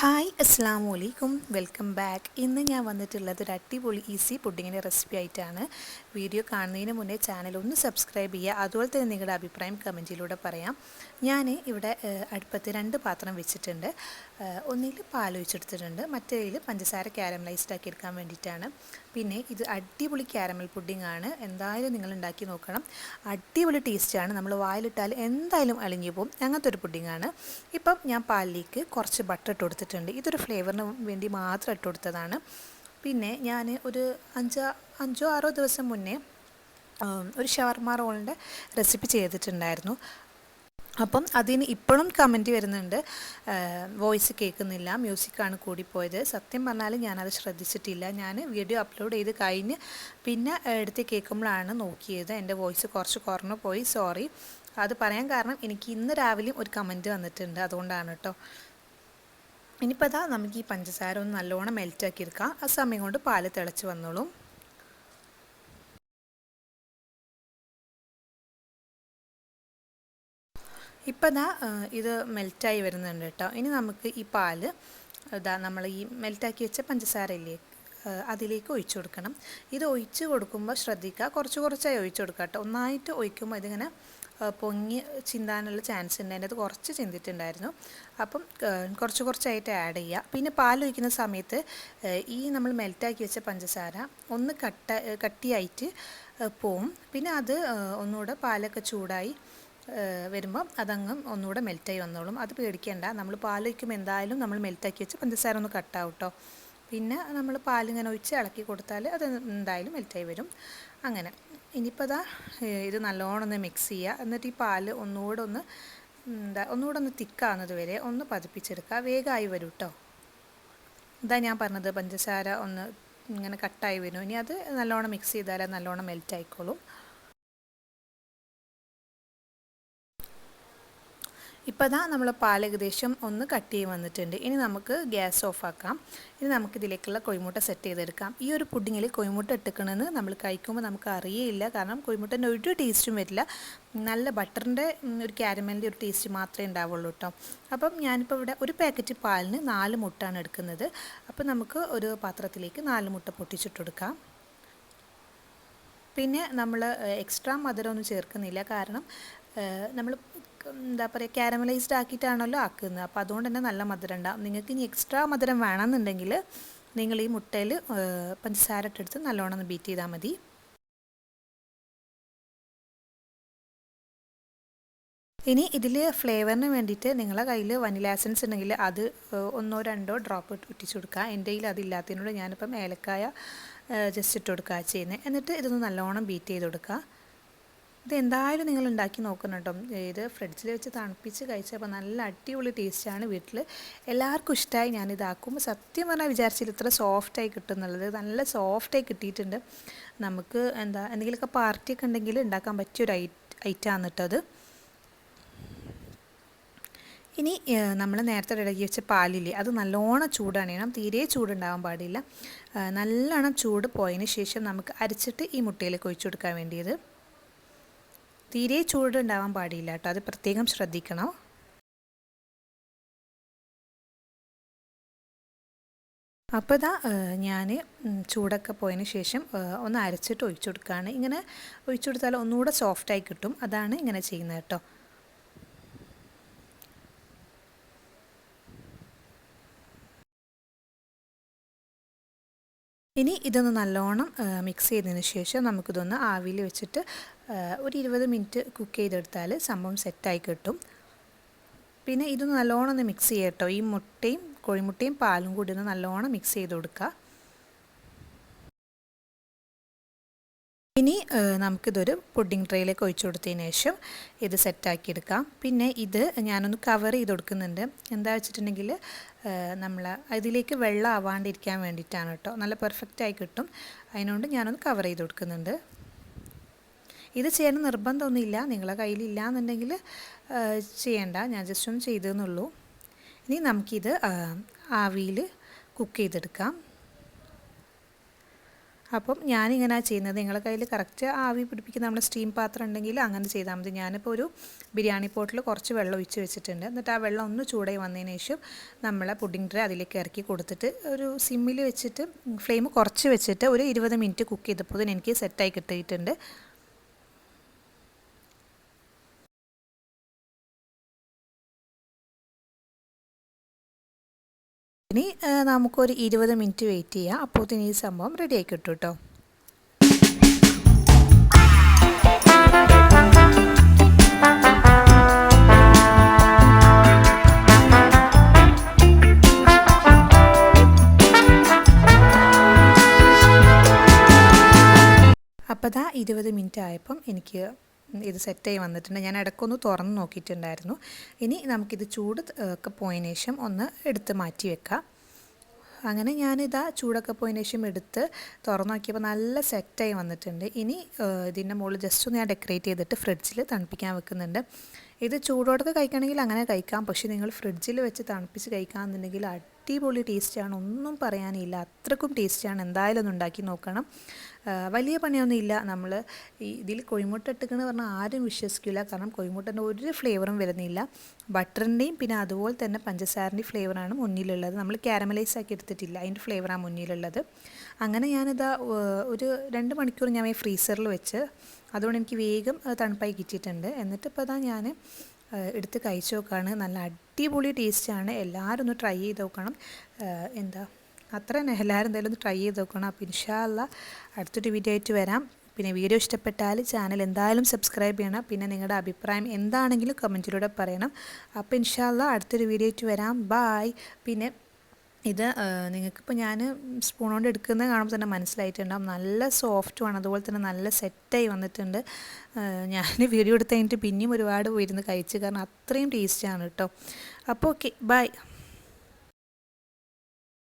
Hi അസ്സാമു അലൈക്കും welcome back. ഇന്ന് ഞാൻ വന്നിട്ടുള്ളത് ഒരു അടിപൊളി ഈസി പുഡിങ്ങിൻ്റെ റെസിപ്പി ആയിട്ടാണ്. വീഡിയോ കാണുന്നതിന് മുന്നേ ചാനൽ ഒന്ന് സബ്സ്ക്രൈബ് ചെയ്യുക. അതുപോലെ തന്നെ നിങ്ങളുടെ അഭിപ്രായം കമൻറ്റിലൂടെ പറയാം. ഞാൻ ഇവിടെ അടുപ്പത്ത് 2 പാത്രം വെച്ചിട്ടുണ്ട്. ഒന്നിൽ പാൽ ഒഴിച്ചെടുത്തിട്ടുണ്ട്, മറ്റേതിൽ പഞ്ചസാര ക്യാരമലൈസ്ഡ് ആക്കി എടുക്കാൻ വേണ്ടിയിട്ടാണ്. പിന്നെ ഇത് അടിപൊളി ക്യാരമൽ പുഡിംഗ് ആണ്. എന്തായാലും നിങ്ങൾ ഉണ്ടാക്കി നോക്കണം. അടിപൊളി ടേസ്റ്റാണ്. നമ്മൾ വായിലിട്ടാൽ എന്തായാലും അലിഞ്ഞു പോകും. അങ്ങനത്തെ ഒരു പുഡിങ്ങാണ്. ഇപ്പം ഞാൻ പാലിലേക്ക് കുറച്ച് ബട്ടർ ഇട്ട് കൊടുത്തിട്ടുണ്ട്. ഇതൊരു ഫ്ലേവറിന് വേണ്ടി മാത്രം ഇട്ട് കൊടുത്തതാണ്. പിന്നെ ഞാൻ ഒരു അഞ്ചോ ആറോ ദിവസം മുന്നേ ഒരു ഷവർമ റോളിൻ്റെ റെസിപ്പി ചെയ്തിട്ടുണ്ടായിരുന്നു. അപ്പം അതിന് ഇപ്പോഴും കമൻറ്റ് വരുന്നുണ്ട്, വോയിസ് കേൾക്കുന്നില്ല, മ്യൂസിക്കാണ് കൂടിപ്പോയത്. സത്യം പറഞ്ഞാൽ ഞാനത് ശ്രദ്ധിച്ചിട്ടില്ല. ഞാൻ വീഡിയോ അപ്ലോഡ് ചെയ്ത് കഴിഞ്ഞ് പിന്നെ എടുത്ത് കേൾക്കുമ്പോഴാണ് നോക്കിയത് എൻ്റെ വോയിസ് കുറച്ച് കുറഞ്ഞു പോയി. സോറി. അത് പറയാൻ കാരണം എനിക്ക് ഇന്ന് രാവിലെയും ഒരു കമൻറ്റ് വന്നിട്ടുണ്ട്, അതുകൊണ്ടാണ് കേട്ടോ. ഇനിയിപ്പോൾ അതാ നമുക്ക് ഈ പഞ്ചസാര ഒന്ന് നല്ലോണം മെൽറ്റാക്കി എടുക്കാം. ആ സമയം കൊണ്ട് പാല് തിളച്ച് വന്നോളും. ഇപ്പം ദാ ഇത് മെൽറ്റായി വരുന്നുണ്ട് കേട്ടോ. ഇനി നമുക്ക് ഈ പാല് നമ്മൾ ഈ മെൽറ്റാക്കി വെച്ച പഞ്ചസാര ഇല്ലേ, അതിലേക്ക് ഒഴിച്ചു കൊടുക്കണം. ഇത് ഒഴിച്ച് കൊടുക്കുമ്പോൾ ശ്രദ്ധിക്കുക, കുറച്ച് കുറച്ചായി ഒഴിച്ചു കൊടുക്കുക കേട്ടോ. ഒന്നായിട്ട് ഒഴിക്കുമ്പോൾ ഇതിങ്ങനെ പൊങ്ങി ചിന്താനുള്ള ചാൻസ് ഉണ്ട്. അതിൻ്റെ അത് കുറച്ച് ചിന്തിട്ടുണ്ടായിരുന്നു. അപ്പം കുറച്ച് കുറച്ചായിട്ട് ആഡ് ചെയ്യുക. പിന്നെ പാൽ ഒഴിക്കുന്ന സമയത്ത് ഈ നമ്മൾ മെൽറ്റാക്കി വെച്ച പഞ്ചസാര ഒന്ന് കട്ടിയായിട്ട് പോവും. പിന്നെ അത് ഒന്നുകൂടെ പാലൊക്കെ ചൂടായി വരുമ്പം അതങ്ങ് ഒന്നുകൂടെ മെൽറ്റായി വന്നോളും. അത് പേടിക്കേണ്ട. നമ്മൾ പാൽ ഒഴിക്കുമ്പോൾ എന്തായാലും നമ്മൾ മെൽറ്റാക്കി വെച്ച് പഞ്ചസാര ഒന്ന് കട്ടാവും കേട്ടോ. പിന്നെ നമ്മൾ പാലിങ്ങനെ ഒഴിച്ച് ഇളക്കി കൊടുത്താൽ അത് എന്തായാലും മെൽറ്റായി വരും. അങ്ങനെ ഇനിയിപ്പോൾ അതാ ഇത് നല്ലോണം ഒന്ന് മിക്സ് ചെയ്യുക. എന്നിട്ട് ഈ പാല് ഒന്നുകൂടെ ഒന്ന് തിക്കാവുന്നത് വരെ ഒന്ന് പതിപ്പിച്ചെടുക്കുക. വേഗമായി വരും കേട്ടോ. ഇതാ ഞാൻ പറഞ്ഞത്, പഞ്ചസാര ഒന്ന് ഇങ്ങനെ കട്ടായി വരും. ഇനി അത് നല്ലോണം മിക്സ് ചെയ്താൽ അത് നല്ലോണം മെൽറ്റായിക്കോളും. ഇപ്പോൾ അതാ നമ്മൾ പാൽ ഏകദേശം ഒന്ന് കട്ട് ചെയ്ത് വന്നിട്ടുണ്ട്. ഇനി നമുക്ക് ഗ്യാസ് ഓഫ് ആക്കാം. ഇനി നമുക്കിതിലേക്കുള്ള കോഴിമുട്ട സെറ്റ് ചെയ്തെടുക്കാം. ഈ ഒരു പുഡിങ്ങിൽ കോഴിമുട്ട ഇട്ടിക്കണമെന്ന് നമ്മൾ കഴിക്കുമ്പോൾ നമുക്ക് അറിയില്ല. കാരണം കോഴിമുട്ടൻ്റെ ഒരു ടേസ്റ്റും വരില്ല. നല്ല ബട്ടറിൻ്റെ ഒരു ക്യാരമലിൻ്റെ ഒരു ടേസ്റ്റ് മാത്രമേ ഉണ്ടാവുള്ളൂ കേട്ടോ. അപ്പം ഞാനിപ്പോൾ ഇവിടെ ഒരു പാക്കറ്റ് പാലിന് 4 മുട്ടയാണ് എടുക്കുന്നത്. അപ്പോൾ നമുക്ക് ഒരു പാത്രത്തിലേക്ക് 4 മുട്ട പൊട്ടിച്ചിട്ട് കൊടുക്കാം. പിന്നെ നമ്മൾ എക്സ്ട്രാ മധുരമൊന്നും ചേർക്കുന്നില്ല. കാരണം നമ്മൾ എന്താ പറയുക, ക്യാരമലൈസ്ഡ് ആക്കിയിട്ടാണല്ലോ ആക്കുന്നത്. അപ്പോൾ അതുകൊണ്ട് തന്നെ നല്ല മധുരം ഉണ്ടാകും. നിങ്ങൾക്ക് ഇനി എക്സ്ട്രാ മധുരം വേണമെന്നുണ്ടെങ്കിൽ നിങ്ങൾ ഈ മുട്ടയിൽ പഞ്ചസാര ഇട്ടെടുത്ത് നല്ലോണം ഒന്ന് ബീറ്റ് ചെയ്താൽ മതി. ഇനി ഇതിൽ ഫ്ലേവറിന് വേണ്ടിയിട്ട് നിങ്ങളുടെ കയ്യിൽ വനില എസൻസ് ഉണ്ടെങ്കിൽ അത് 1-2 ഡ്രോപ്പ് ഇട്ടിച്ച് കൊടുക്കുക. എൻ്റെ കയ്യിൽ അതില്ലാത്തതിനോട് ഞാനിപ്പം ഏലക്കായ ജസ്റ്റ് ഇട്ട് കൊടുക്കുക ചെയ്യുന്നത്. എന്നിട്ട് ഇതൊന്ന് നല്ലോണം ബീറ്റ് ചെയ്ത് കൊടുക്കുക. ഇത് എന്തായാലും നിങ്ങൾ ഉണ്ടാക്കി നോക്കണം കേട്ടോ. ഇത് ഫ്രിഡ്ജിൽ വെച്ച് തണുപ്പിച്ച് കഴിച്ചപ്പോൾ നല്ല അടിപൊളി ടേസ്റ്റാണ്. വീട്ടിൽ എല്ലാവർക്കും ഇഷ്ടമായി. ഞാനിതാക്കുമ്പോൾ സത്യം പറഞ്ഞാൽ വിചാരിച്ചില്ല ഇത്ര സോഫ്റ്റായി കിട്ടുന്നുള്ളത്. നല്ല സോഫ്റ്റായി കിട്ടിയിട്ടുണ്ട്. നമുക്ക് എന്തെങ്കിലുമൊക്കെ പാർട്ടിയൊക്കെ ഉണ്ടെങ്കിൽ ഉണ്ടാക്കാൻ പറ്റിയൊരു ഐറ്റമാണ് കേട്ടോ അത്. ഇനി നമ്മൾ നേരത്തെ റെഡിയാക്കി വെച്ച പാലില്ലേ, അത് നല്ലോണം ചൂടണിയണം. തീരെ ചൂടുണ്ടാവാൻ പാടില്ല. നല്ലോണം ചൂട് പോയതിന് ശേഷം നമുക്ക് അരച്ചിട്ട് ഈ മുട്ടയിലേക്ക് ഒഴിച്ചു കൊടുക്കാൻ വേണ്ടിയത്. തീരെ ചൂടുണ്ടാവാൻ പാടില്ല കേട്ടോ, അത് പ്രത്യേകം ശ്രദ്ധിക്കണം. അപ്പോൾ ഇതാ ഞാൻ ചൂടൊക്കെ പോയതിന് ശേഷം ഒന്ന് അരച്ചിട്ട് ഒഴിച്ചു കൊടുക്കുകയാണ്. ഇങ്ങനെ ഒഴിച്ചു കൊടുത്താൽ ഒന്നുകൂടെ സോഫ്റ്റായി കിട്ടും. അതാണ് ഇങ്ങനെ ചെയ്യുന്നത് കേട്ടോ. ഇനി ഇതൊന്ന് നല്ലോണം മിക്സ് ചെയ്തതിന് ശേഷം നമുക്കിതൊന്ന് ആവിയിൽ വെച്ചിട്ട് ഒരു 20 മിനിറ്റ് കുക്ക് ചെയ്തെടുത്താൽ സംഭവം സെറ്റായി കിട്ടും. പിന്നെ ഇതൊന്ന് നല്ലോണം ഒന്ന് മിക്സ് ചെയ്യാം കേട്ടോ. ഈ മുട്ടയും കോഴിമുട്ടയും പാലും കൂടി ഒന്ന് നല്ലോണം മിക്സ് ചെയ്ത് കൊടുക്കുക. ഇനി നമുക്കിതൊരു പുഡിംഗ് ട്രേയിലേക്ക് ഒഴിച്ചു കൊടുത്തതിന് ശേഷം ഇത് സെറ്റാക്കി എടുക്കാം. പിന്നെ ഇത് ഞാനൊന്ന് കവർ ചെയ്ത് കൊടുക്കുന്നുണ്ട്. എന്താ വെച്ചിട്ടുണ്ടെങ്കിൽ നമ്മൾ ഇതിലേക്ക് വെള്ളം ആവാണ്ടിരിക്കാൻ വേണ്ടിയിട്ടാണ് കേട്ടോ. നല്ല പെർഫെക്റ്റായി കിട്ടും. അതിനുകൊണ്ട് ഞാനൊന്ന് കവർ ചെയ്ത് കൊടുക്കുന്നുണ്ട്. ഇത് ചെയ്യാൻ നിർബന്ധമൊന്നുമില്ല. നിങ്ങളെ കയ്യിലില്ല എന്നുണ്ടെങ്കിൽ ചെയ്യണ്ട. ഞാൻ ജസ്റ്റ് ഒന്ന് ചെയ്തെന്നുള്ളൂ. ഇനി നമുക്കിത് ആവിയിൽ കുക്ക് ചെയ്തെടുക്കാം. അപ്പം ഞാനിങ്ങനെ ചെയ്യുന്നത്, നിങ്ങളുടെ കയ്യിൽ കറക്റ്റ് ആവി പിടിപ്പിക്കുന്ന നമ്മുടെ സ്റ്റീം പാത്രം ഉണ്ടെങ്കിൽ അങ്ങനെ ചെയ്താൽ മതി. ഞാനിപ്പോൾ ഒരു ബിരിയാണി പോട്ടിൽ കുറച്ച് വെള്ളം ഒഴിച്ച് വെച്ചിട്ടുണ്ട്. എന്നിട്ട് ആ വെള്ളം ഒന്ന് ചൂടായി വന്നതിന് ശേഷം നമ്മളെ പുഡിംഗ് ട്രേ അതിലേക്ക് ഇറക്കി കൊടുത്തിട്ട് ഒരു സിമ്മിൽ വെച്ചിട്ട് ഫ്ലെയിം കുറച്ച് വെച്ചിട്ട് ഒരു 20 മിനിറ്റ് കുക്ക് ചെയ്തപ്പോൾ എനിക്ക് സെറ്റായി കിട്ടിയിട്ടുണ്ട്. ഇനി നമുക്കൊരു 20 മിനിറ്റ് വെയിറ്റ് ചെയ്യാം. അപ്പോഴത്തേന് ഈ സംഭവം റെഡി ആയി കിട്ടും കേട്ടോ. അപ്പോൾ ദാ 20 മിനിറ്റ് ആയപ്പം എനിക്ക് ഇത് സെറ്റായി വന്നിട്ടുണ്ട്. ഞാൻ ഇടയ്ക്കൊന്ന് തുറന്ന് നോക്കിയിട്ടുണ്ടായിരുന്നു. ഇനി നമുക്കിത് ചൂട് ഒക്കെ പോയതിന് ശേഷം ഒന്ന് എടുത്ത് മാറ്റി വെക്കാം. അങ്ങനെ ഞാനിതാ ചൂടൊക്കെ പോയതിന് ശേഷം എടുത്ത് തുറന്ന് നോക്കിയപ്പോൾ നല്ല സെറ്റായി വന്നിട്ടുണ്ട്. ഇനി ഇതിൻ്റെ മുകളിൽ ജസ്റ്റ് ഒന്ന് ഞാൻ ഡെക്കറേറ്റ് ചെയ്തിട്ട് ഫ്രിഡ്ജിൽ തണുപ്പിക്കാൻ വെക്കുന്നുണ്ട്. ഇത് ചൂടോടൊക്കെ കഴിക്കുകയാണെങ്കിൽ അങ്ങനെ കഴിക്കാം. പക്ഷേ നിങ്ങൾ ഫ്രിഡ്ജിൽ വെച്ച് തണുപ്പിച്ച് കഴിക്കാമെന്നുണ്ടെങ്കിൽ അടിപൊളി ടേസ്റ്റാണ്, ഒന്നും പറയാനില്ല. അത്രക്കും ടേസ്റ്റാണ്. എന്തായാലും ഒന്ന് ഉണ്ടാക്കി നോക്കണം. വലിയ പണിയൊന്നും ഇല്ല. നമ്മൾ ഇതിൽ കോഴിമുട്ട ഇട്ടിക്കണമെന്ന് പറഞ്ഞാൽ ആരും വിശ്വസിക്കില്ല. കാരണം കോഴിമുട്ടൻ്റെ ഒരു ഫ്ലേവറും വരുന്നില്ല. ബട്ടറിൻ്റെയും പിന്നെ അതുപോലെ തന്നെ പഞ്ചസാരൻ്റെയും ഫ്ലേവറാണ് മുന്നിലുള്ളത്. നമ്മൾ കാരമലൈസ് ആക്കി എടുത്തിട്ടില്ല, അതിൻ്റെ ഫ്ലേവറാണ് മുന്നിലുള്ളത്. അങ്ങനെ ഞാനിതാ ഒരു 2 മണിക്കൂർ ഞാൻ ഫ്രീസറിൽ വെച്ച്, അതുകൊണ്ട് എനിക്ക് വേഗം തണുപ്പായി കിട്ടിയിട്ടുണ്ട്. എന്നിട്ട് ഇപ്പോൾ അതാ ഞാൻ എടുത്ത് കഴിച്ച് നോക്കുകയാണ്. നല്ല അടിപൊളി ടേസ്റ്റാണ്. എല്ലാവരും ഒന്ന് ട്രൈ ചെയ്ത് നോക്കണം. അത്ര തന്നെ, എല്ലാവരും എന്തായാലും ഒന്ന് ട്രൈ ചെയ്ത് നോക്കണം. അപ്പോൾ ഇൻഷാ അല്ലാഹ് അടുത്തൊരു വീഡിയോ ആയിട്ട് വരാം. പിന്നെ വീഡിയോ ഇഷ്ടപ്പെട്ടാൽ ചാനൽ എന്തായാലും സബ്സ്ക്രൈബ് ചെയ്യണം. പിന്നെ നിങ്ങളുടെ അഭിപ്രായം എന്താണെങ്കിലും കമൻറ്റിലൂടെ പറയണം. അപ്പോൾ ഇൻഷാ അല്ലാഹ് അടുത്തൊരു വീഡിയോ ആയിട്ട് വരാം. ബായ്. പിന്നെ ഇത് നിങ്ങൾക്കിപ്പോൾ ഞാൻ സ്പൂൺ കൊണ്ട് എടുക്കുന്നത് കാണുമ്പോൾ തന്നെ മനസ്സിലായിട്ടുണ്ടാകും. നല്ല സോഫ്റ്റുമാണ്, അതുപോലെ തന്നെ നല്ല സെറ്റായി വന്നിട്ടുണ്ട്. ഞാൻ വീഡിയോ എടുത്ത് കഴിഞ്ഞിട്ട് പിന്നെയും ഒരുപാട് പോയിരുന്ന് കഴിച്ചു, കാരണം അത്രയും ടേസ്റ്റാണ് കേട്ടോ. അപ്പോൾ ഓക്കെ, ബൈ.